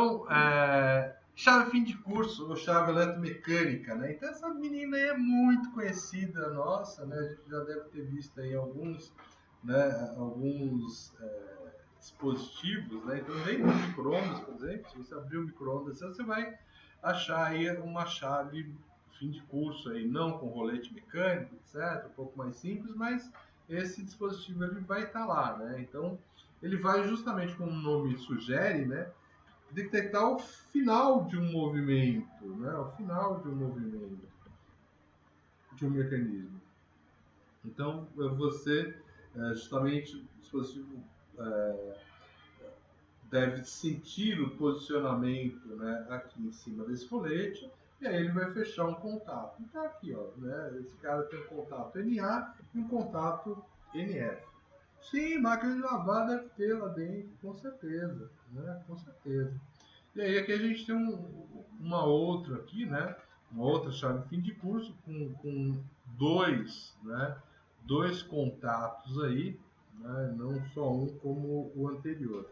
Então, chave fim de curso, ou chave eletromecânica, né? Então, essa menina aí é muito conhecida, nossa, né? A gente já deve ter visto aí alguns, né? Alguns dispositivos, né? Então, dentro do micro-ondas, por exemplo, se você abrir o micro-ondas, você vai achar aí uma chave fim de curso aí, não com rolete mecânico, etc., um pouco mais simples, mas esse dispositivo ele vai estar lá, né? Então, ele vai justamente, como o nome sugere, né? Detectar o final de um movimento, né? O final de um movimento, de um mecanismo. Então, você, justamente, o dispositivo deve sentir o posicionamento, né, aqui em cima desse rolete, e aí ele vai fechar um contato. Então, aqui, ó, né, esse cara tem um contato NA e um contato NF. Sim, máquina de lavar deve ter lá dentro, com certeza, né, com certeza. E aí aqui a gente tem uma outra aqui, né, uma outra chave fim de curso com dois, né, dois contatos aí, né, não só um como o anterior.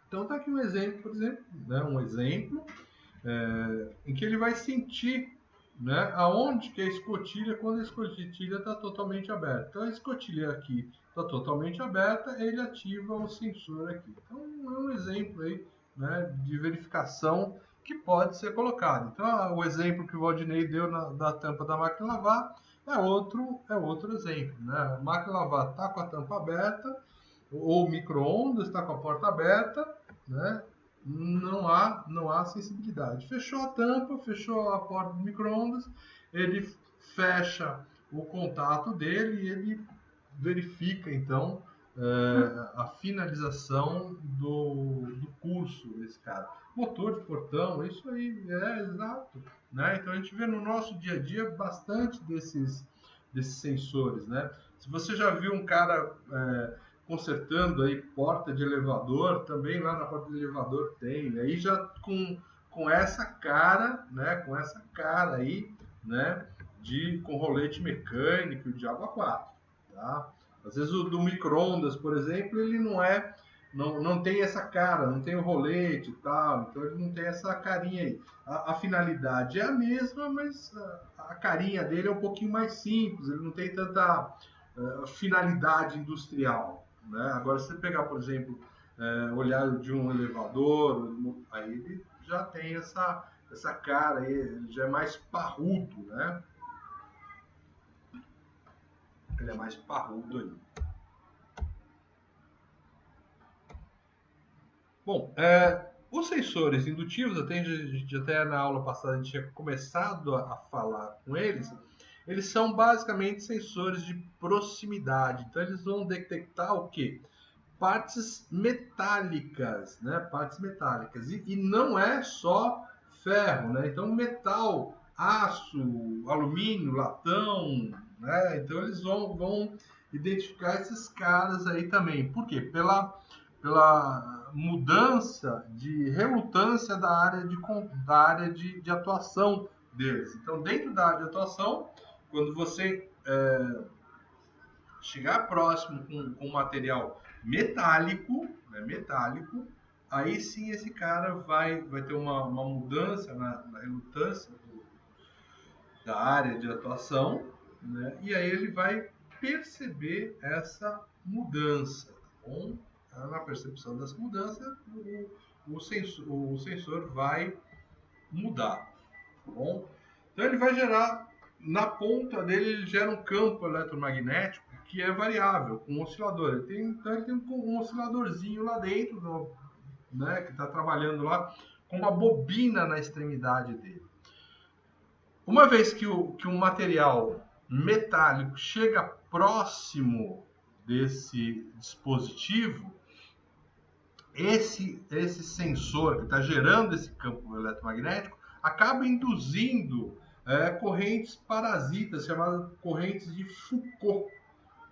Então tá aqui um exemplo, por exemplo, né, um exemplo em que ele vai sentir, né, aonde que é a escotilha quando a escotilha está totalmente aberta. Então a escotilha aqui está totalmente aberta, ele ativa o sensor aqui. Então é um exemplo aí, né, de verificação que pode ser colocado. Então o exemplo que o Valdinei deu da tampa da máquina de lavar é outro exemplo, né? A máquina de lavar está com a tampa aberta, ou o micro-ondas está com a porta aberta, né? Não há sensibilidade. Fechou a tampa, fechou a porta do micro-ondas, ele fecha o contato dele e ele verifica, então, a finalização do curso desse cara. Motor de portão, isso aí é exato, né? Então a gente vê no nosso dia a dia bastante desses sensores, né? Se você já viu um cara consertando aí porta de elevador, também lá na porta de elevador tem, aí já com essa cara, né, com essa cara aí, né, com rolete mecânico de água 4, tá? Às vezes o do micro-ondas, por exemplo, ele não tem essa cara, não tem o rolete e tal, então ele não tem essa carinha aí. A finalidade é a mesma, mas a carinha dele é um pouquinho mais simples, ele não tem tanta finalidade industrial, né? Agora, se você pegar, por exemplo, olhar de um elevador, aí ele já tem essa cara aí, ele já é mais parrudo, né? Ele é mais parrudo aí. Bom, os sensores indutivos, até na aula passada a gente tinha começado a falar com eles, eles são basicamente sensores de proximidade. Então eles vão detectar o quê? Partes metálicas, né? Partes metálicas. E não é só ferro, né? Então metal, aço, alumínio, latão, né? Então eles vão identificar esses caras aí também. Por quê? Pela mudança de relutância da área de atuação deles. Então, dentro da área de atuação, quando você chegar próximo com material metálico, né, metálico, aí sim esse cara vai ter uma mudança na relutância da área de atuação, né, e aí ele vai perceber essa mudança, tá bom? Na percepção dessa mudança, o sensor vai mudar, tá bom? Então ele vai gerar, na ponta dele, ele gera um campo eletromagnético que é variável, com um oscilador. Então ele tem um osciladorzinho lá dentro, né, que está trabalhando lá, com uma bobina na extremidade dele. Uma vez que um material metálico chega próximo desse dispositivo, esse sensor que está gerando esse campo eletromagnético acaba induzindo correntes parasitas, chamadas correntes de Foucault.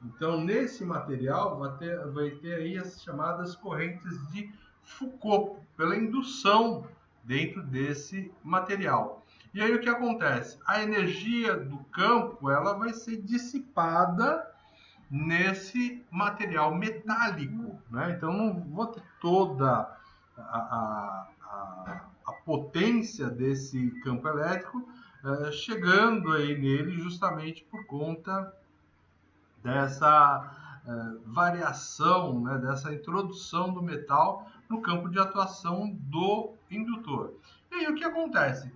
Então, nesse material vai ter aí as chamadas correntes de Foucault, pela indução dentro desse material. E aí o que acontece? A energia do campo ela vai ser dissipada nesse material metálico, né? Então não vou ter toda a potência desse campo elétrico chegando aí nele justamente por conta dessa variação, né, dessa introdução do metal no campo de atuação do indutor. E aí o que acontece?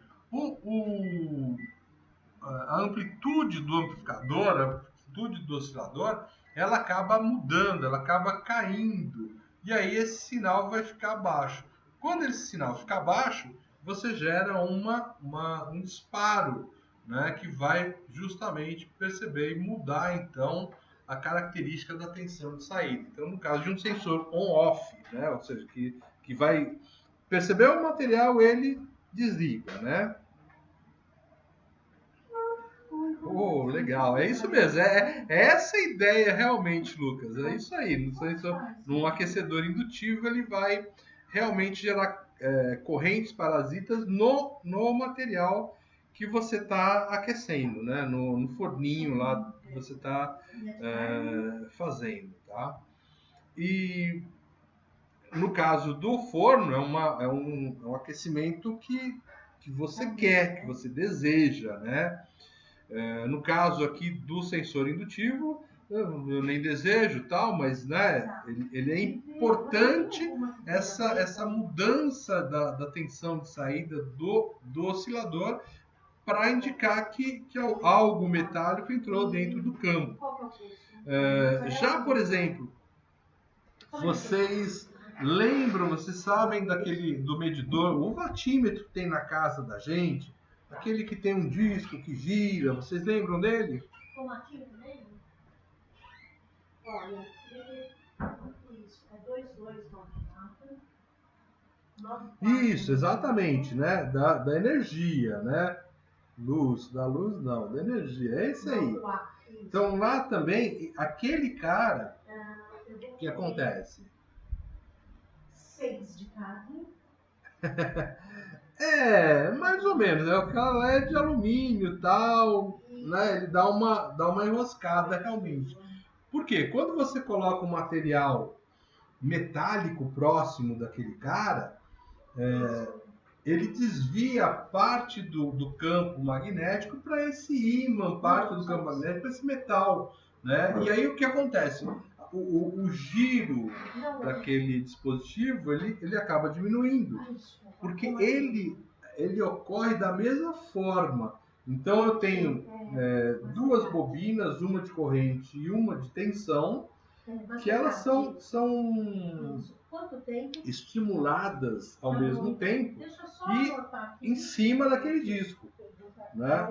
A amplitude do amplificador, a amplitude do oscilador, ela acaba mudando, ela acaba caindo. E aí esse sinal vai ficar baixo. Quando esse sinal ficar baixo, você gera um disparo, né, que vai justamente perceber e mudar, então, a característica da tensão de saída. Então, no caso de um sensor on-off, né, ou seja, que vai perceber o material, ele desliga, né? Oh, legal, é isso mesmo, é essa a ideia realmente, Lucas, é isso aí, num aquecedor indutivo ele vai realmente gerar correntes parasitas no material que você está aquecendo, né? No forninho lá que você está fazendo, tá? E no caso do forno, é um aquecimento que você quer, que você deseja, né? No caso aqui do sensor indutivo, eu nem desejo tal, mas né, ele é importante essa mudança da tensão de saída do oscilador para indicar que algo metálico entrou dentro do campo. Já, por exemplo, vocês lembram, vocês sabem do medidor, o vatímetro que tem na casa da gente? Aquele que tem um disco que gira, vocês lembram dele? O vatímetro dele? Olha, isso, é 2294. Isso, exatamente, né? Da energia, né? Da luz não, da energia, é esse aí. Então lá também, aquele cara, o que acontece? 6 de carne. Mais ou menos, o cara é de alumínio e tal, né? Ele dá uma enroscada realmente. Por quê? Quando você coloca um material metálico próximo daquele cara, ele desvia parte do campo magnético para esse ímã, parte do campo magnético para esse metal, né? E aí o que acontece? O giro daquele dispositivo ele acaba diminuindo, porque ele ocorre da mesma forma. Então eu tenho duas bobinas, uma de corrente e uma de tensão, que elas são estimuladas ao mesmo tempo e em cima daquele disco, né?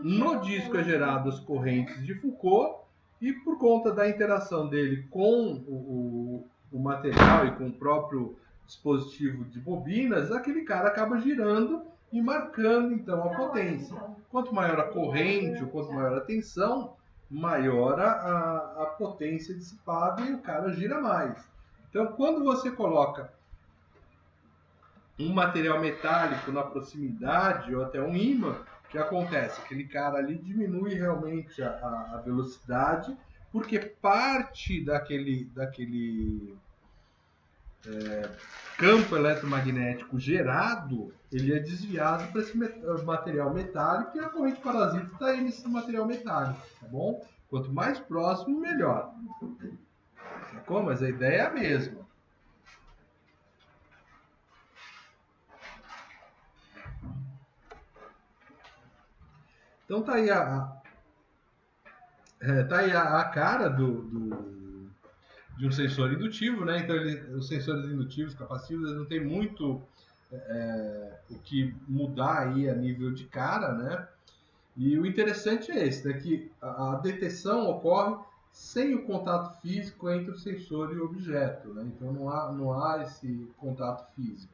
No disco é gerado as correntes de Foucault e por conta da interação dele com o material e com o próprio dispositivo de bobinas, aquele cara acaba girando e marcando então a potência. Quanto maior a corrente ou quanto maior a tensão, maior a potência dissipada e o cara gira mais. Então, quando você coloca um material metálico na proximidade ou até um ímã, o que acontece? Aquele cara ali diminui realmente a velocidade, porque parte daquele campo eletromagnético gerado, ele é desviado para esse material metálico e a corrente parasita está aí nesse material metálico, tá bom? Quanto mais próximo, melhor. Sacou? Mas a ideia é a mesma. Então tá aí a cara de um sensor indutivo, né? Então os sensores indutivos, capacitivos, eles não tem muito o que mudar aí a nível de cara, né? E o interessante é esse, né? Que a detecção ocorre sem o contato físico entre o sensor e o objeto, né? Então não há esse contato físico.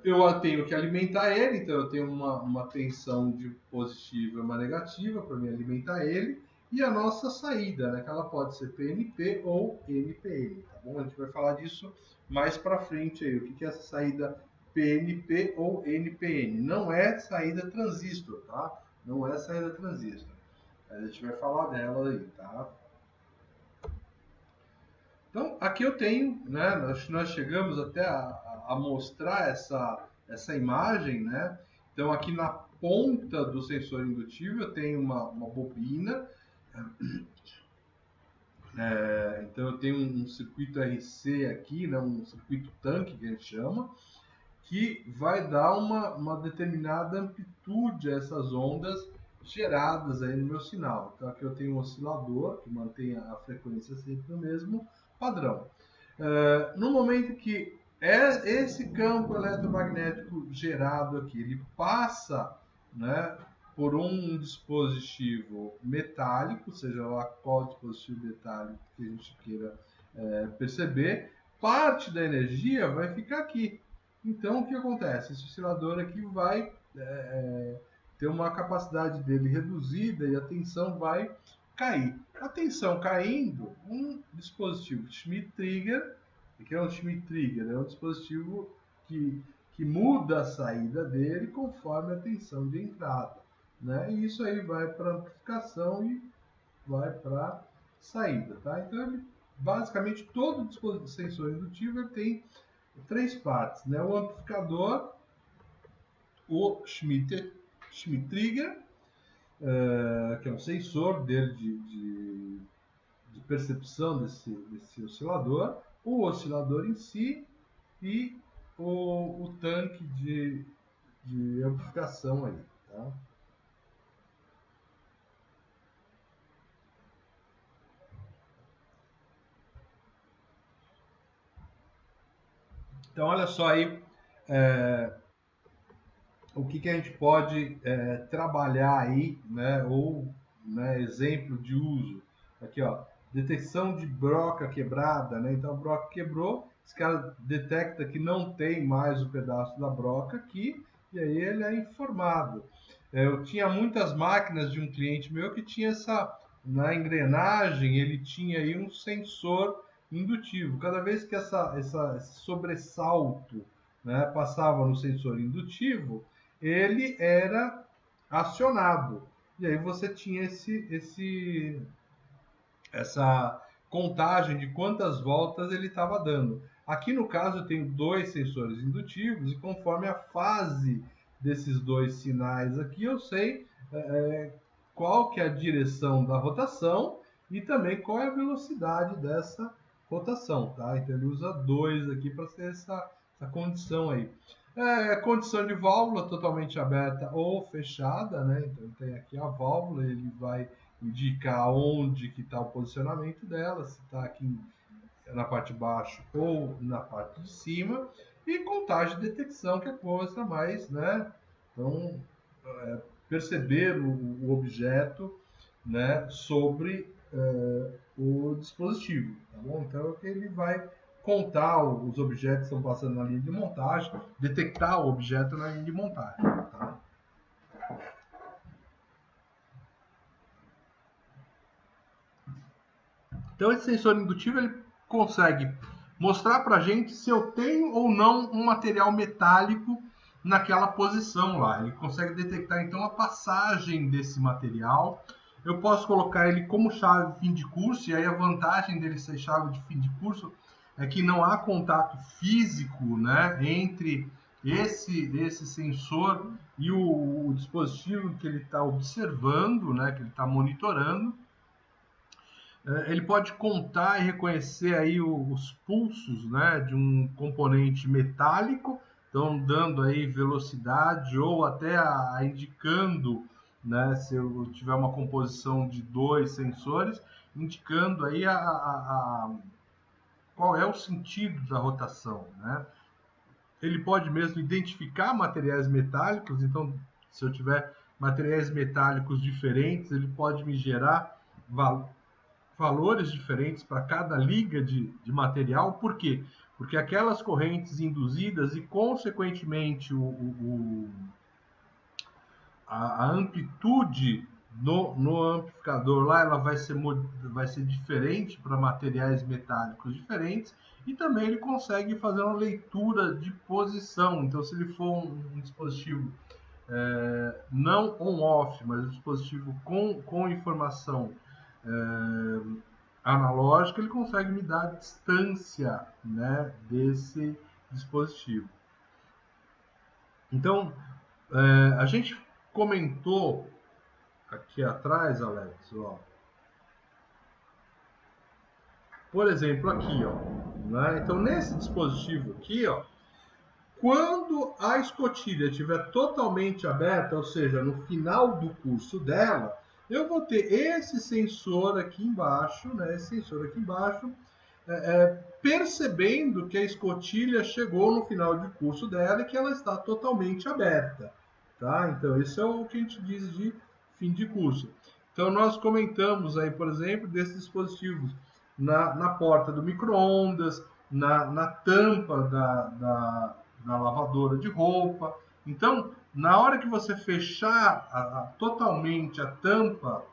Eu tenho que alimentar ele, então eu tenho uma tensão de positiva e uma negativa para me alimentar ele, e a nossa saída, né, que ela pode ser PNP ou NPN, tá bom? A gente vai falar disso mais para frente aí, o que é essa saída PNP ou NPN. Não é saída transistor, tá? Não é saída transistor. A gente vai falar dela aí, tá? Então, aqui eu tenho, né? Nós chegamos até a mostrar essa imagem, né? Então, aqui na ponta do sensor indutivo eu tenho uma bobina. Então, eu tenho um circuito RC aqui, né? Um circuito tanque que a gente chama, que vai dar uma determinada amplitude a essas ondas geradas aí no meu sinal. Então, aqui eu tenho um oscilador que mantém a frequência sempre no mesmo padrão. No momento que esse campo eletromagnético gerado aqui, ele passa, né, por um dispositivo metálico, seja lá qual dispositivo metálico que a gente queira perceber, parte da energia vai ficar aqui. Então, o que acontece? Esse oscilador aqui vai ter uma capacidade dele reduzida e a tensão vai cair. A tensão caindo, um dispositivo Schmitt-Trigger, que é um Schmitt-Trigger, é um dispositivo que muda a saída dele conforme a tensão de entrada, né? E isso aí vai para amplificação e vai para saída, tá? Então, ele, basicamente, todo sensor indutivo ele tem três partes, né? O amplificador, o Schmitt-Trigger, que é um sensor dele de percepção desse oscilador, o oscilador em si e o tanque de amplificação aí, tá? Então, olha só aí o que a gente pode trabalhar aí, né? Ou, né, exemplo de uso. Aqui, ó, detecção de broca quebrada, né? Então, a broca quebrou, esse cara detecta que não tem mais o pedaço da broca aqui, e aí ele é informado. Eu tinha muitas máquinas de um cliente meu que tinha na engrenagem, ele tinha aí um sensor indutivo. Cada vez que esse sobressalto, né, passava no sensor indutivo, ele era acionado. E aí você tinha essa contagem de quantas voltas ele estava dando. Aqui no caso eu tenho dois sensores indutivos e conforme a fase desses dois sinais aqui eu sei qual que é a direção da rotação e também qual é a velocidade dessa rotação, tá? Então ele usa dois aqui para ter essa condição aí. Condição de válvula totalmente aberta ou fechada, né? Então tem aqui a válvula, ele vai indicar onde que está o posicionamento dela, se está aqui na parte de baixo ou na parte de cima, e contagem de detecção, que é coisa mais, né? Então, perceber o objeto, né, sobre o dispositivo, tá bom? Então, é que ele vai contar os objetos que estão passando na linha de montagem, detectar o objeto na linha de montagem, tá? Então, esse sensor indutivo ele consegue mostrar para a gente se eu tenho ou não um material metálico naquela posição lá. Ele consegue detectar, então, a passagem desse material. Eu posso colocar ele como chave fim de curso, e aí a vantagem dele ser chave de fim de curso é que não há contato físico, né, entre esse sensor e o dispositivo que ele está observando, né, que ele está monitorando. Ele pode contar e reconhecer aí os pulsos, né, de um componente metálico, então dando aí velocidade ou até indicando, né, se eu tiver uma composição de dois sensores, indicando aí qual é o sentido da rotação, né? Ele pode mesmo identificar materiais metálicos, então se eu tiver materiais metálicos diferentes, ele pode me gerar valores diferentes para cada liga de material. Por quê? Porque aquelas correntes induzidas e, consequentemente, a amplitude no amplificador lá ela vai ser diferente para materiais metálicos diferentes, e também ele consegue fazer uma leitura de posição. Então, se ele for um dispositivo não on-off, mas o dispositivo com informação analógica, ele consegue me dar a distância, né, desse dispositivo. Então, a gente comentou aqui atrás, Alex, ó, por exemplo, aqui, ó, né? Então, nesse dispositivo aqui, ó, quando a escotilha estiver totalmente aberta, ou seja, no final do curso dela, eu vou ter esse sensor aqui embaixo, né? Esse sensor aqui embaixo, percebendo que a escotilha chegou no final do curso dela e que ela está totalmente aberta, tá? Então, isso é o que a gente diz de fim de curso. Então, nós comentamos aí, por exemplo, desses dispositivos na porta do micro-ondas, na tampa da lavadora de roupa. Então, na hora que você fechar totalmente a tampa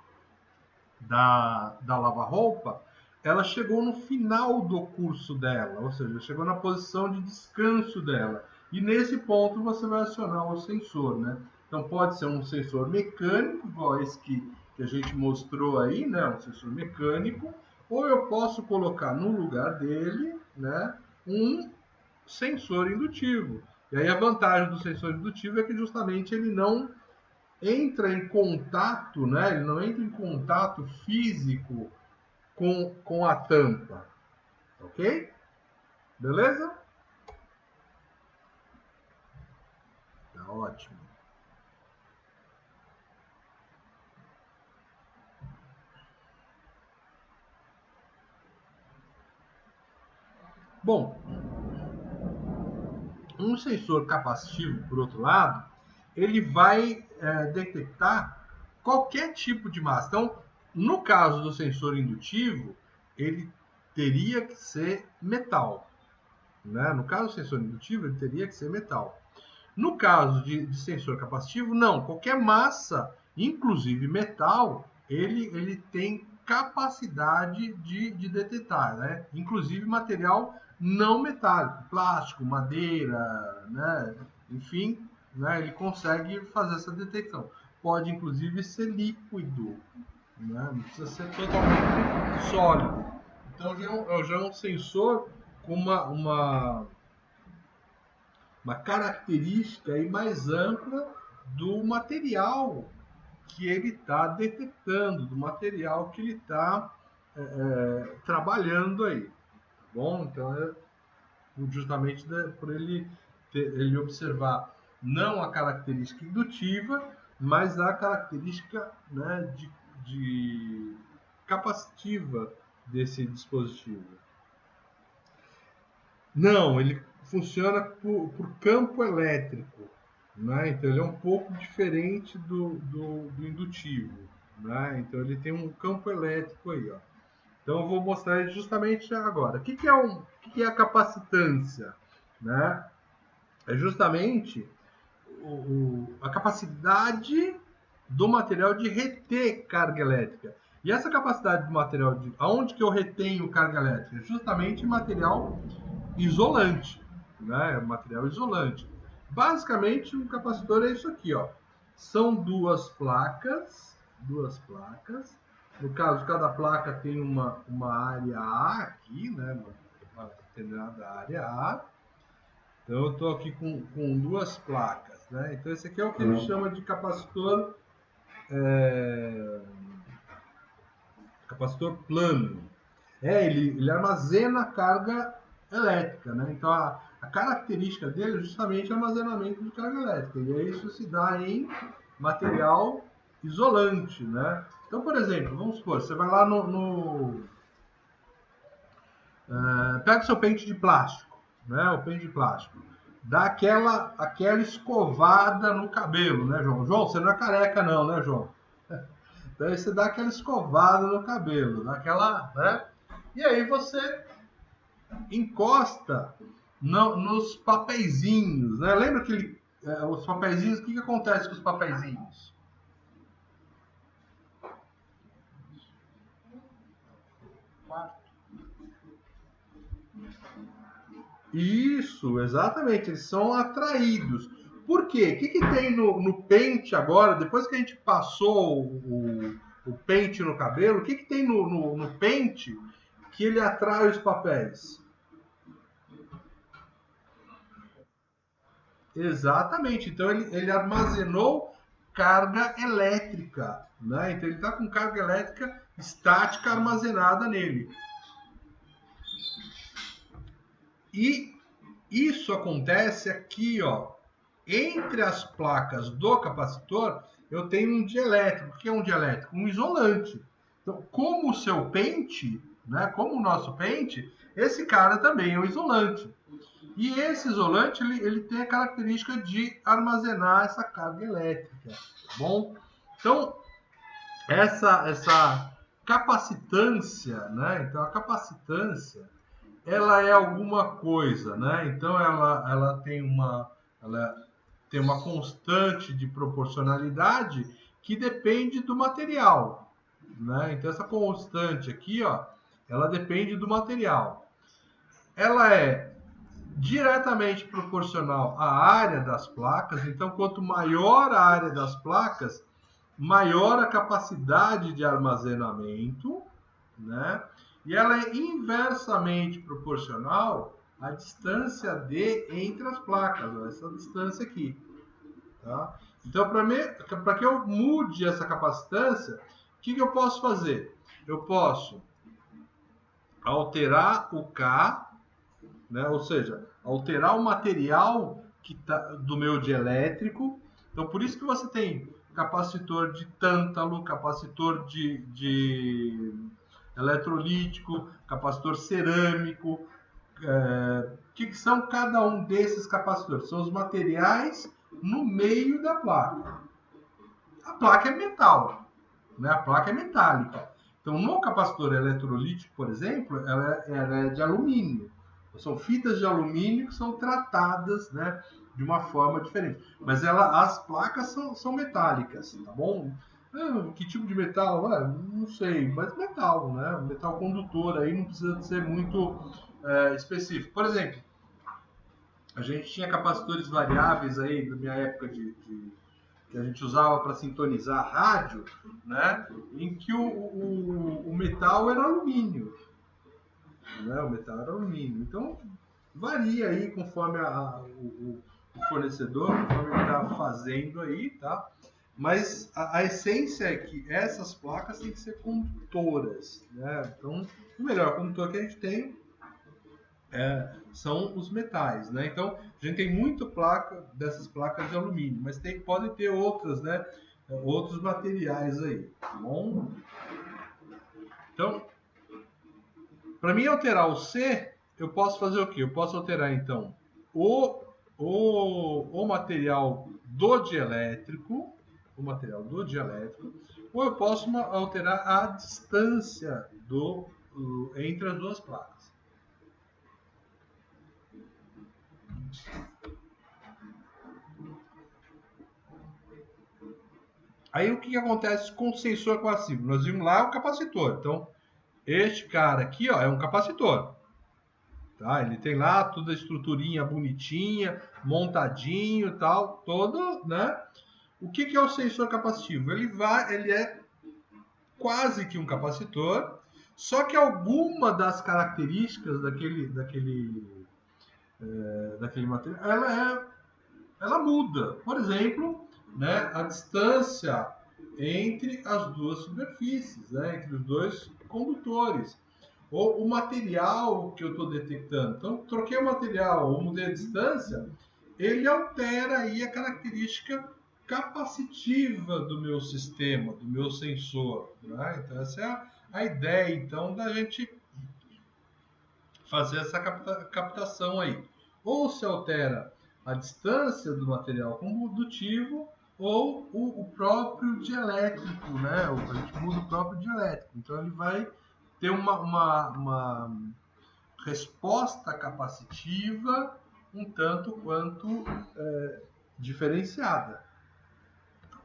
da lava-roupa, ela chegou no final do curso dela, ou seja, chegou na posição de descanso dela. E nesse ponto você vai acionar o sensor, né? Então pode ser um sensor mecânico, igual esse que a gente mostrou aí, né? Um sensor mecânico, ou eu posso colocar no lugar dele, né? Um sensor indutivo. E aí a vantagem do sensor indutivo é que justamente ele não entra em contato, né? Ele não entra em contato físico com a tampa, ok? Beleza? Tá ótimo. Bom, um sensor capacitivo, por outro lado, ele vai detectar qualquer tipo de massa. Então, no caso do sensor indutivo, ele teria que ser metal, né? No caso do sensor indutivo, ele teria que ser metal. No caso de sensor capacitivo, não. Qualquer massa, inclusive metal, ele tem capacidade de detectar, né? Inclusive material não metálico, plástico, madeira, né? Enfim, né? Ele consegue fazer essa detecção. Pode, inclusive, ser líquido, né? Não precisa ser totalmente sólido. Então, já é um sensor com uma característica aí mais ampla do material que ele está detectando, do material que ele está trabalhando aí. Tá bom? Então, justamente, né, por ele observar não a característica indutiva, mas a característica, né, de capacitiva desse dispositivo. Não, ele funciona por campo elétrico, né? Então ele é um pouco diferente do indutivo, né? Então ele tem um campo elétrico aí, ó. Então eu vou mostrar ele justamente agora. O que é a capacitância, né? É justamente a capacidade do material de reter carga elétrica. E essa capacidade do material aonde que eu retenho carga elétrica? Justamente em material isolante, né? Material isolante. Basicamente, um capacitor é isso aqui, ó. São duas placas. No caso, cada placa tem uma área A aqui, né? Uma determinada área A. Então, eu estou aqui com duas placas, né? Então, esse aqui é o que a gente chama de capacitor capacitor plano. Ele armazena carga elétrica, né? Então a característica dele é justamente o armazenamento de carga elétrica. E aí isso se dá em material isolante, né? Então, por exemplo, vamos supor, você vai lá pega o seu pente de plástico, né? O pente de plástico. Dá aquela escovada no cabelo, né, João? João, você não é careca não, né, João? Então aí você dá aquela escovada no cabelo, daquela, né? E aí você encosta nos papeizinhos, né? Lembra os papeizinhos? O que acontece com os papeizinhos? Isso, exatamente. Eles são atraídos. Por quê? O que tem no pente agora, depois que a gente passou o pente no cabelo, o que tem no pente que ele atrai os papéis? Exatamente. Então ele armazenou carga elétrica, né? Então ele está com carga elétrica estática armazenada nele. E isso acontece aqui, ó, entre as placas do capacitor, eu tenho um dielétrico. O que é um dielétrico? Um isolante. Então, como o seu pente, né, como o nosso pente, esse cara também é um isolante. E esse isolante, ele tem a característica de armazenar essa carga elétrica, tá bom? Então, essa capacitância, né? Então, a capacitância, ela é alguma coisa, né? Então, ela tem uma constante de proporcionalidade que depende do material, né? Então, essa constante aqui, ó, ela depende do material. Ela é diretamente proporcional à área das placas. Então, quanto maior a área das placas, maior a capacidade de armazenamento, né? E ela é inversamente proporcional à distância D entre as placas, ó, essa distância aqui. Tá? Então, para que eu mude essa capacitância, o que eu posso fazer? Eu posso alterar o K, né? Ou seja, alterar o material que tá, do meu dielétrico. Então, por isso que você tem capacitor de tântalo, capacitor de eletrolítico, capacitor cerâmico. O que são cada um desses capacitores? São os materiais no meio da placa. A placa é metal, né? A placa é metálica. Então, no capacitor eletrolítico, por exemplo, ela é de alumínio. São fitas de alumínio que são tratadas, né, de uma forma diferente. Mas as placas são metálicas, tá bom? Que tipo de metal? Não sei, mas metal, né? Metal condutor aí não precisa ser muito específico. Por exemplo, a gente tinha capacitores variáveis aí na minha época que a gente usava para sintonizar rádio, né? Em que o metal era alumínio, né? O metal era alumínio. Então varia aí conforme o fornecedor, conforme ele está fazendo aí, tá? Mas a essência é que essas placas têm que ser condutoras, né? Então, o melhor condutor que a gente tem são os metais, né? Então, a gente tem muito placa dessas placas de alumínio, mas pode ter outras, né? Outros materiais aí, tá bom? Então, para mim alterar o C, eu posso fazer o quê? Eu posso alterar, então, o material do dielétrico, ou eu posso alterar a distância entre as duas placas. Aí o que acontece com o sensor passivo? Nós vimos lá o capacitor. Então, este cara aqui, ó, é um capacitor. Tá? Ele tem lá toda a estruturinha bonitinha, montadinho, tal, todo, né? O que é o sensor capacitivo? Ele é quase que um capacitor, só que alguma das características daquele material, ela muda. Por exemplo, né, a distância entre as duas superfícies, né, entre os dois condutores, ou o material que eu estou detectando. Então, troquei o material ou mudei a distância, ele altera aí a característica capacitiva do meu sistema, do meu sensor. Né? Então, essa é a ideia, então, da gente fazer essa captação aí. Ou se altera a distância do material condutivo ou o próprio dielétrico, né? A gente muda o próprio dielétrico. Então ele vai ter uma resposta capacitiva um tanto quanto diferenciada.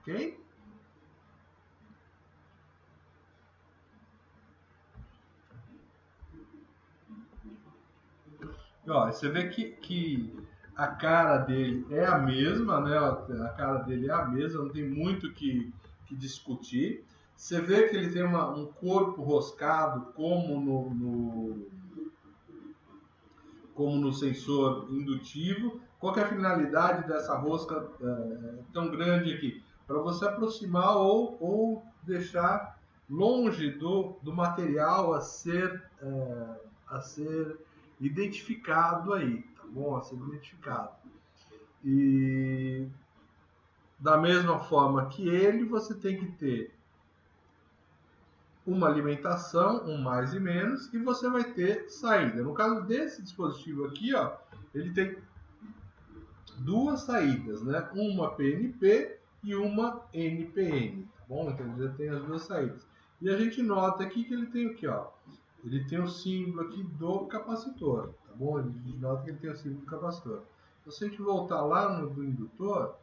Ok? Ó, você vê que a cara dele é a mesma, né? A cara dele é a mesma, não tem muito que discutir. Você vê que ele tem um corpo roscado, como no sensor indutivo. Qual que é a finalidade dessa rosca tão grande aqui? Para você aproximar ou deixar longe do material a ser identificado aí, tá bom? A ser identificado. E da mesma forma que ele, você tem que ter uma alimentação, um mais e menos, e você vai ter saída. No caso desse dispositivo aqui, ó, ele tem duas saídas, né? Uma PNP e uma NPN, tá bom? Então ele já tem as duas saídas. E a gente nota aqui que ele tem o que, ó? Ele tem o símbolo aqui do capacitor, tá bom? A gente nota que ele tem o símbolo do capacitor. Então, se a gente voltar lá no do indutor,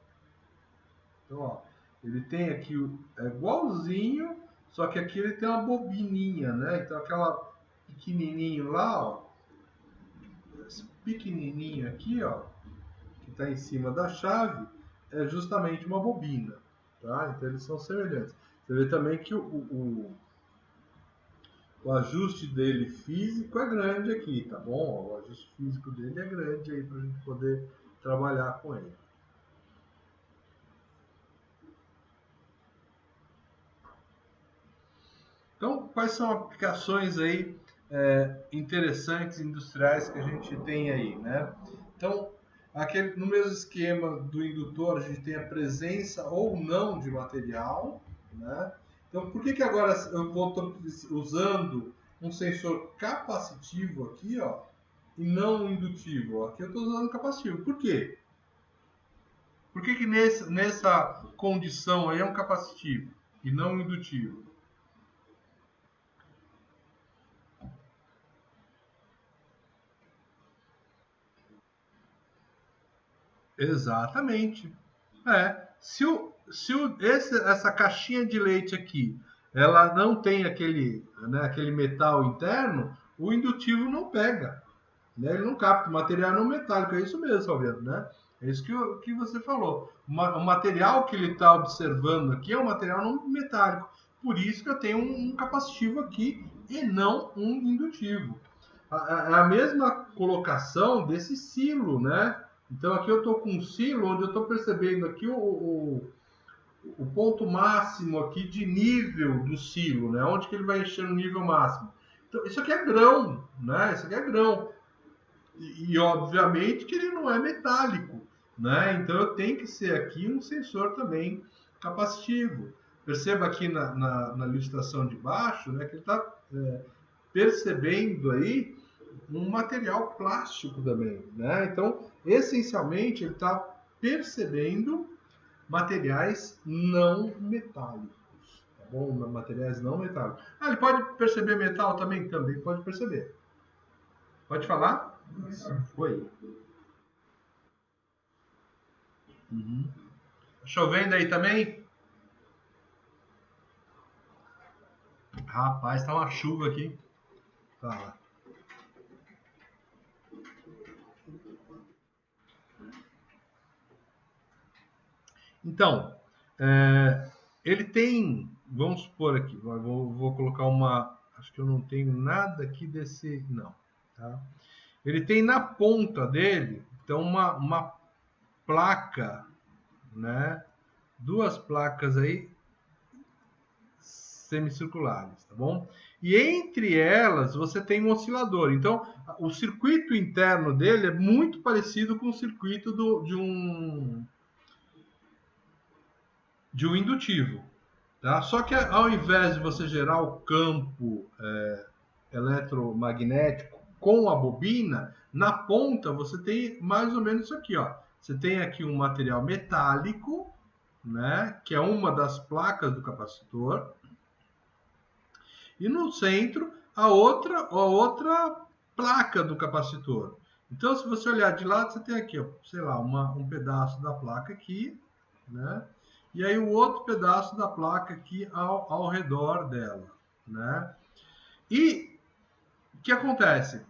então, ó, ele tem aqui igualzinho, só que aqui ele tem uma bobininha, né? Então aquela pequenininho lá, ó, esse pequenininho aqui, ó, que está em cima da chave, é justamente uma bobina, tá? Então eles são semelhantes. Você vê também que o ajuste dele físico é grande aqui, tá bom? O ajuste físico dele é grande aí para a gente poder trabalhar com ele. Então, quais são aplicações aí interessantes industriais que a gente tem aí, né? Então, no mesmo esquema do indutor, a gente tem a presença ou não de material, né? Então, por que agora eu estou usando um sensor capacitivo aqui, ó, e não indutivo? Aqui eu estou usando capacitivo. Por quê? Por que nessa condição aí é um capacitivo e não indutivo? Exatamente. Essa caixinha de leite aqui, ela não tem aquele metal interno, o indutivo não pega, né? Ele não capta, o material não metálico, é isso mesmo, Salveiro, né? É isso que você falou. O material que ele está observando aqui é um material não metálico, por isso que eu tenho um capacitivo aqui e não um indutivo. A mesma colocação desse silo, né? Então aqui eu estou com um silo onde eu estou percebendo aqui o ponto máximo aqui de nível do silo, né? Onde que ele vai encher no nível máximo. Então, isso aqui é grão, né? Isso aqui é grão. E obviamente que ele não é metálico, né? Então eu tenho que ser aqui um sensor também capacitivo. Perceba aqui na ilustração de baixo, né? Que ele está percebendo aí um material plástico também, né? Então, essencialmente, ele está percebendo materiais não metálicos, tá bom? Materiais não metálicos. Ah, ele pode perceber metal também? Também pode perceber. Pode falar? Oi. Uhum. Chovendo aí também? Rapaz, tá uma chuva aqui. Tá. Então, ele tem, vamos supor aqui, vou colocar acho que eu não tenho nada aqui desse, não, tá? Ele tem na ponta dele, então uma placa, né? Duas placas aí semicirculares, tá bom? E entre elas você tem um oscilador. Então, o circuito interno dele é muito parecido com o circuito de um indutivo. Tá? Só que ao invés de você gerar o campo eletromagnético com a bobina, na ponta você tem mais ou menos isso aqui. Ó. Você tem aqui um material metálico, né, que é uma das placas do capacitor, e no centro a outra placa do capacitor. Então, se você olhar de lado, você tem aqui, ó, sei lá, um pedaço da placa aqui, né? E aí o outro pedaço da placa aqui ao redor dela, né? E o que acontece?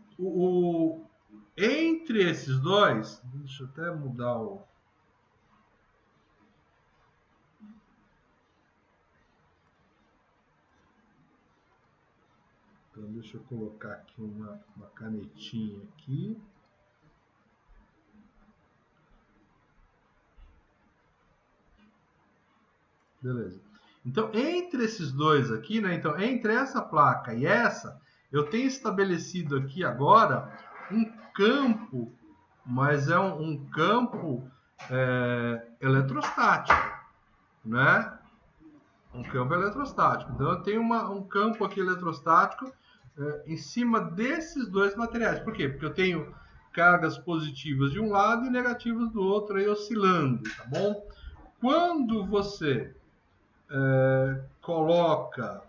Entre esses dois, deixa eu até mudar o... Então, deixa eu colocar aqui uma canetinha aqui. Beleza. Então, entre esses dois aqui, né? Então, entre essa placa e essa, eu tenho estabelecido aqui agora um campo, mas é um campo eletrostático, né? Um campo eletrostático. Então, eu tenho um campo aqui eletrostático em cima desses dois materiais. Por quê? Porque eu tenho cargas positivas de um lado e negativas do outro aí oscilando, tá bom? Quando você coloca,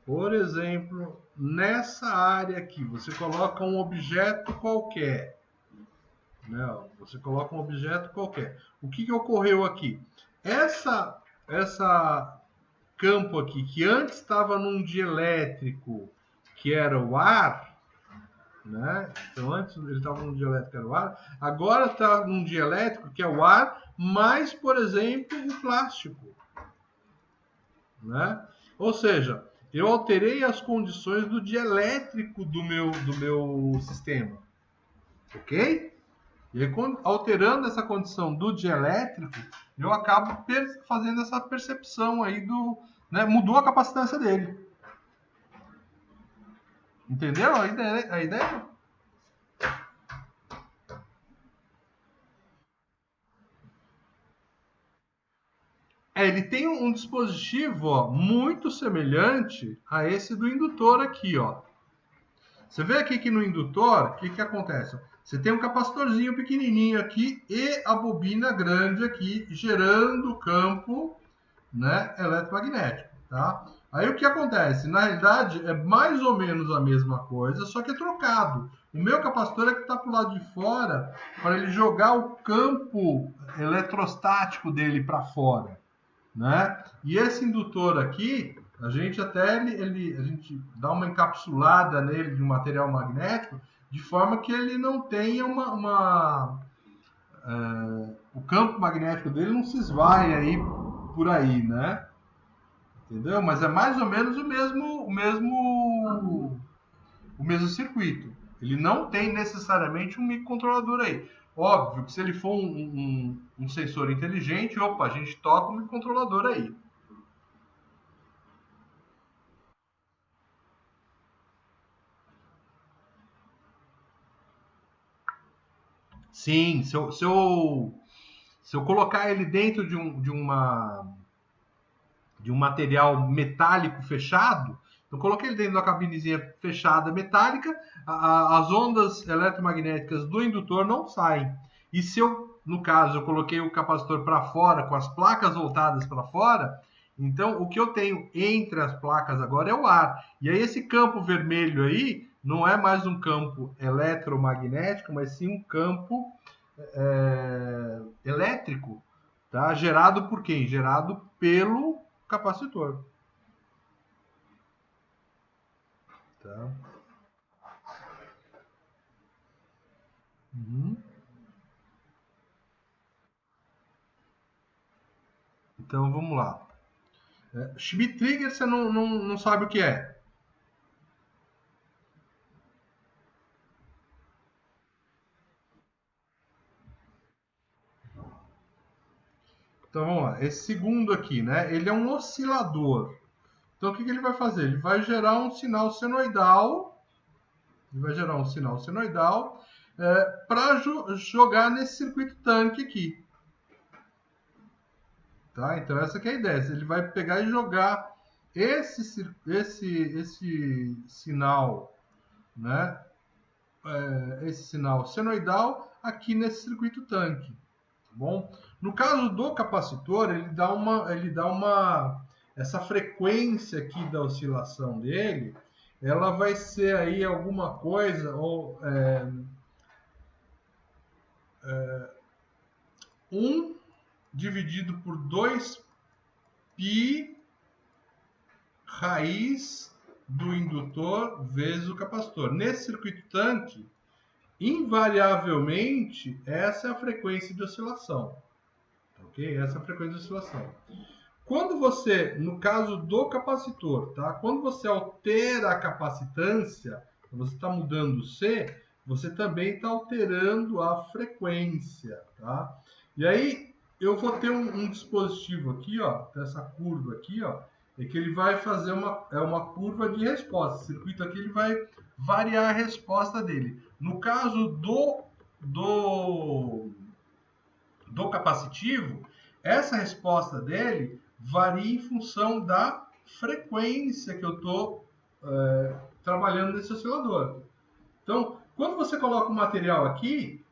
por exemplo, nessa área aqui, você coloca um objeto qualquer, né? Você coloca um objeto qualquer. O que ocorreu aqui? Essa campo aqui, que antes estava num dielétrico, que era o ar, né? Então antes ele estava num dielétrico, que era o ar, agora está num dielétrico, que é o ar, mais, por exemplo, o plástico, né? Ou seja, eu alterei as condições do dielétrico do meu sistema, ok? E aí, alterando essa condição do dielétrico, eu acabo fazendo essa percepção aí do... Né, mudou a capacitância dele. Entendeu a ideia? A ideia? Ele tem um dispositivo, ó, muito semelhante a esse do indutor aqui, ó. Você vê aqui que no indutor, o que acontece? Você tem um capacitorzinho pequenininho aqui e a bobina grande aqui, gerando o campo, né, eletromagnético, tá? Aí o que acontece? Na realidade, é mais ou menos a mesma coisa, só que é trocado. O meu capacitor é que está para o lado de fora para ele jogar o campo eletrostático dele para fora, né? E esse indutor aqui, a gente até a gente dá uma encapsulada nele de um material magnético, de forma que ele não tenha o campo magnético dele não se esvai aí por aí, né? Entendeu? Mas é mais ou menos o mesmo circuito. Ele não tem necessariamente um microcontrolador aí. Óbvio que se ele for um sensor inteligente, opa, a gente toca um microcontrolador aí. Sim, se eu colocar ele dentro de um material metálico fechado, eu coloquei ele dentro da cabinezinha fechada metálica, as ondas eletromagnéticas do indutor não saem. E se eu, no caso, eu coloquei o capacitor para fora, com as placas voltadas para fora, então o que eu tenho entre as placas agora é o ar. E aí esse campo vermelho aí não é mais um campo eletromagnético, mas sim um campo elétrico, tá? Gerado por quem? Gerado pelo capacitor. Tá? Uhum. Então vamos lá. Schmidt Trigger você não sabe o que é. Então vamos lá. Esse segundo aqui, né? Ele é um oscilador. Então o que ele vai fazer? Ele vai gerar um sinal senoidal. Ele vai gerar um sinal senoidal para jogar nesse circuito tanque aqui. Tá? Então essa que é a ideia. Ele vai pegar e jogar esse sinal, né? Esse sinal senoidal aqui nesse circuito tanque, tá bom? No caso do capacitor, essa frequência aqui da oscilação dele, ela vai ser aí alguma coisa ou 1 dividido por 2 π raiz do indutor vezes o capacitor. Nesse circuito tanque, invariavelmente, essa é a frequência de oscilação. Ok? Essa é a frequência de oscilação. Quando você, no caso do capacitor, tá? Quando você altera a capacitância, você está mudando o C, você também está alterando a frequência, tá? E aí, eu vou ter um dispositivo aqui, ó, essa curva aqui, ó, é que ele vai fazer uma curva de resposta. O circuito aqui ele vai variar a resposta dele. No caso do capacitivo, essa resposta dele varia em função da frequência que eu estou trabalhando nesse oscilador. Então, quando você coloca o material aqui,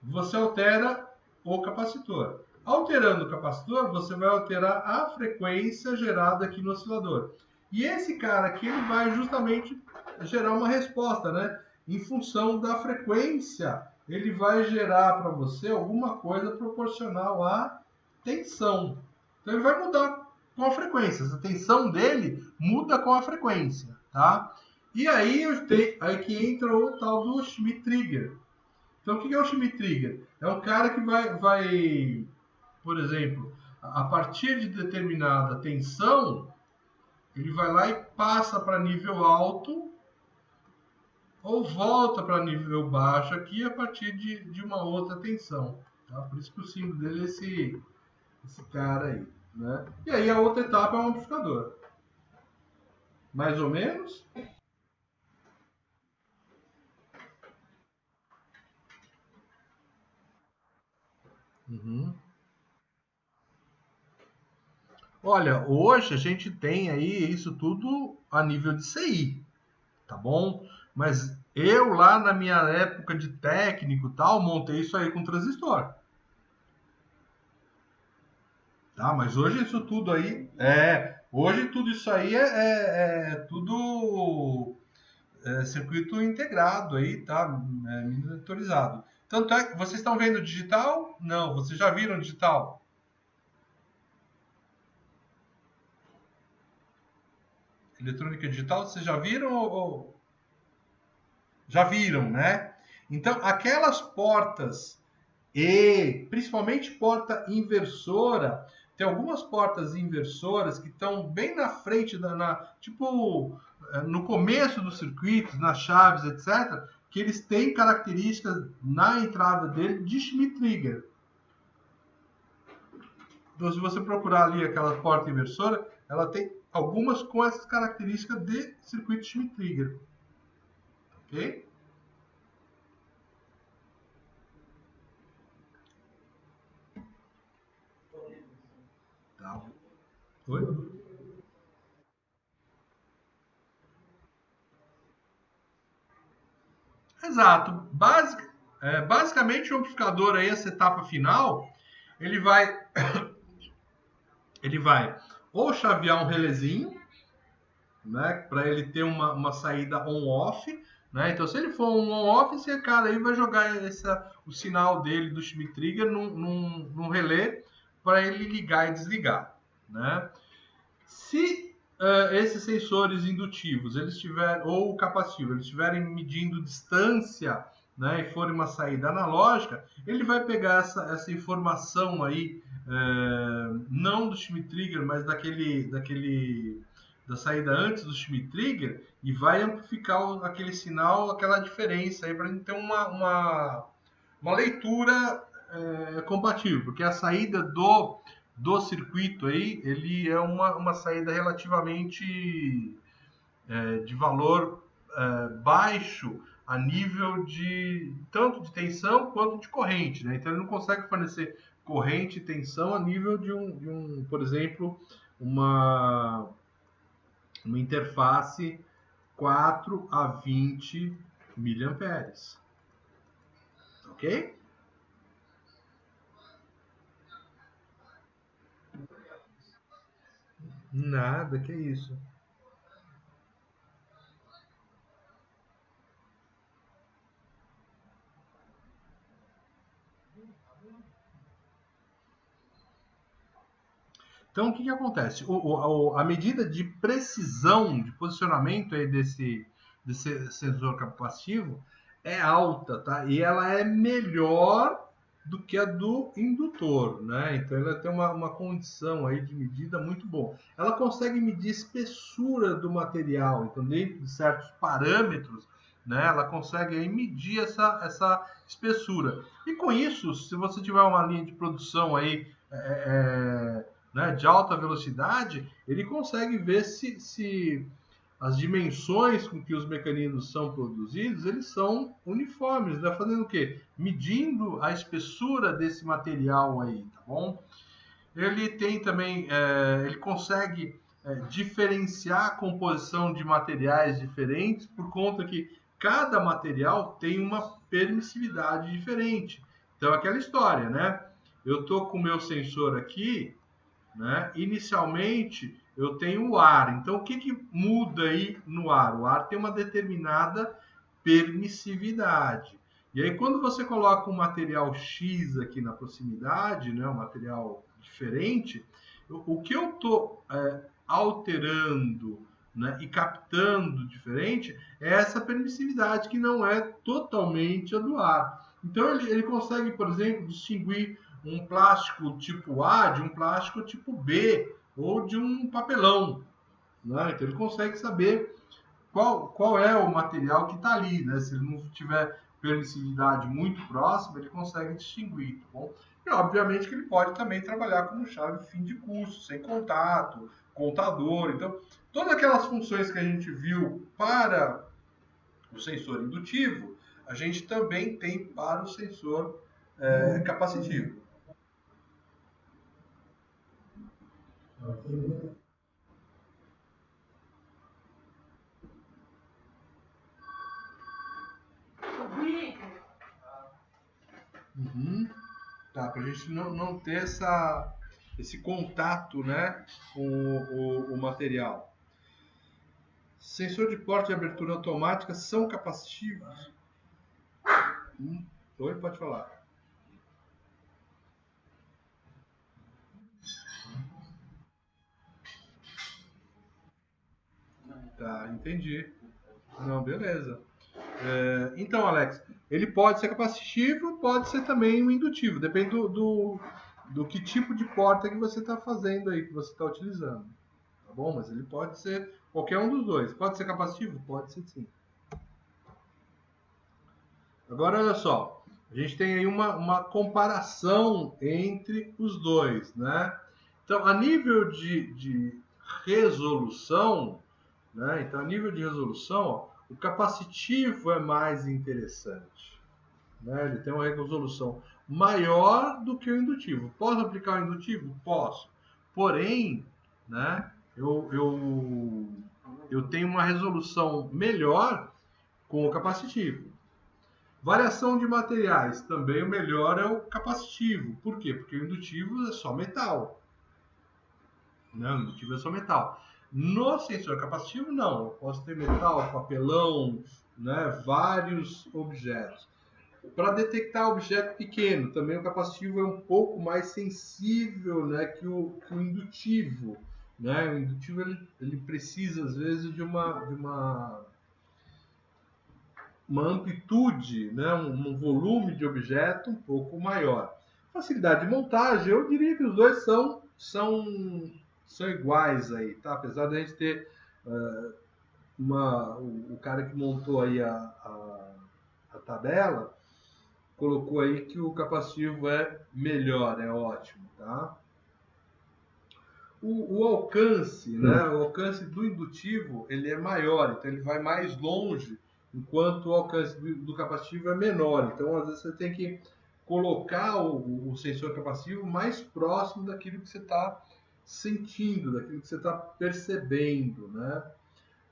você altera o capacitor. Alterando o capacitor, você vai alterar a frequência gerada aqui no oscilador. E esse cara aqui ele vai justamente gerar uma resposta, né? Em função da frequência, ele vai gerar para você alguma coisa proporcional à tensão. Então ele vai mudar com a frequência. Essa tensão dele muda com a frequência, tá? E aí que entra o tal do Schmitt Trigger. Então, o que é o Schmitt Trigger? É um cara que vai, por exemplo, a partir de determinada tensão, ele vai lá e passa para nível alto ou volta para nível baixo aqui a partir de uma outra tensão. Tá? Por isso que o símbolo dele é esse cara aí. Né? E aí a outra etapa é o amplificador. Mais ou menos? Uhum. Olha, hoje a gente tem aí isso tudo a nível de CI, tá bom? Mas eu lá na minha época de técnico e tal, montei isso aí com transistor. Tá? Mas hoje isso tudo aí hoje tudo isso aí é tudo circuito integrado aí, tá? Monitorizado. Tanto é que vocês estão vendo digital? Não, vocês já viram digital? Eletrônica digital, vocês já viram ou já viram, né? Então, aquelas portas e principalmente porta inversora, tem algumas portas inversoras que estão bem na frente tipo no começo dos circuitos, nas chaves, etc, que eles têm características na entrada dele de Schmitt Trigger. Então, se você procurar ali aquela porta inversora, ela tem algumas com essas características de circuito Schmitt Trigger. Ok? Tá. Oi? Exato. Basicamente, o amplificador aí, essa etapa final, ele vai, ele vai ou chavear um relezinho, né, para ele ter uma saída on-off, né? Então, se ele for um on-off, esse cara aí vai jogar o sinal dele do Schmitt Trigger num relé para ele ligar e desligar, né? Se esses sensores indutivos, eles tiverem, ou capacitivos, eles estiverem medindo distância, né, e forem uma saída analógica, ele vai pegar essa informação aí, não do Schmitt Trigger, mas da saída antes do Schmitt Trigger, e vai amplificar aquele sinal, aquela diferença aí, para a gente ter uma leitura compatível, porque a saída do circuito aí, ele é uma saída relativamente de valor baixo a nível de tanto de tensão quanto de corrente, né? Então ele não consegue fornecer corrente e tensão a nível por exemplo, uma, uma interface 4 a 20 miliamperes, ok? Nada, que isso. Então, o que acontece? A medida de precisão de posicionamento aí desse sensor capacitivo é alta, tá? E ela é melhor do que a do indutor, né? Então ela tem uma condição aí de medida muito boa. Ela consegue medir a espessura do material, então dentro de certos parâmetros, né? Ela consegue aí medir essa espessura. E com isso, se você tiver uma linha de produção aí né, de alta velocidade, ele consegue ver se as dimensões com que os mecanismos são produzidos, eles são uniformes, né? Fazendo o quê? Medindo a espessura desse material aí, tá bom? Ele tem também, ele consegue diferenciar a composição de materiais diferentes por conta que cada material tem uma permissividade diferente. Então, aquela história, né? Eu tô com o meu sensor aqui, né? Inicialmente eu tenho o ar. Então o que muda aí no ar? O ar tem uma determinada permissividade. E aí quando você coloca um material X aqui na proximidade, né, um material diferente, o que eu estou alterando, né, e captando diferente é essa permissividade que não é totalmente a do ar. Então ele consegue, por exemplo, distinguir um plástico tipo A de um plástico tipo B ou de um papelão, né? Então ele consegue saber qual é o material que está ali, né? Se ele não tiver permissividade muito próxima, ele consegue distinguir, tá bom? E obviamente que ele pode também trabalhar como chave fim de curso, sem contato, contador. Então, todas aquelas funções que a gente viu para o sensor indutivo, a gente também tem para o sensor capacitivo. Uhum. Tá, para a gente não ter esse contato, né, com o material. Sensor de porta e abertura automática são capacitivos? Oi, pode falar. Tá, entendi. Não, beleza. Então, Alex, ele pode ser capacitivo, pode ser também um indutivo. Depende do que tipo de porta que você está fazendo aí, que você está utilizando. Tá bom? Mas ele pode ser qualquer um dos dois. Pode ser capacitivo? Pode ser sim. Agora, olha só. A gente tem aí uma comparação entre os dois, né? Então, a nível de resolução, né? Então, a nível de resolução, ó, o capacitivo é mais interessante, né? Ele tem uma resolução maior do que o indutivo. Posso aplicar o indutivo? Posso. Porém, né? Eu tenho uma resolução melhor com o capacitivo. Variação de materiais, também o melhor é o capacitivo. Por quê? Porque o indutivo é só metal. Né? O indutivo é só metal. No sensor capacitivo, não. Eu posso ter metal, papelão, né? Vários objetos. Para detectar objeto pequeno, também o capacitivo é um pouco mais sensível, né, que o indutivo. Né? O indutivo ele precisa, às vezes, de uma amplitude, né, um volume de objeto um pouco maior. Facilidade de montagem, eu diria que os dois são iguais aí, tá? Apesar de a gente ter o cara que montou aí a tabela, colocou aí que o capacitivo é melhor, é ótimo, tá? O alcance, né? O alcance do indutivo ele é maior, então ele vai mais longe, enquanto o alcance do capacitivo é menor. Então, às vezes, você tem que colocar o sensor capacitivo mais próximo daquilo que você está sentindo, daquilo que você está percebendo, né?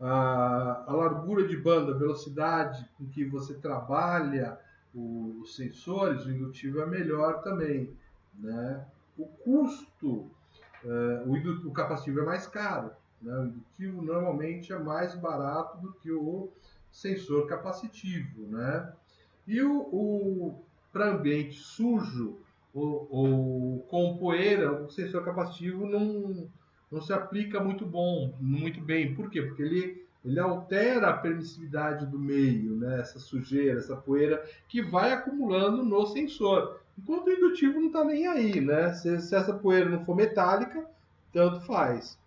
A largura de banda, a velocidade com que você trabalha os sensores, o indutivo é melhor também, né? O custo o capacitivo é mais caro, né? O indutivo normalmente é mais barato do que o sensor capacitivo, né? E para ambiente sujo ou com poeira, o sensor capacitivo não se aplica muito bem. Por quê? Porque ele altera a permissividade do meio, né? Essa sujeira, essa poeira que vai acumulando no sensor. Enquanto o indutivo não está nem aí, né? Se essa poeira não for metálica, tanto faz.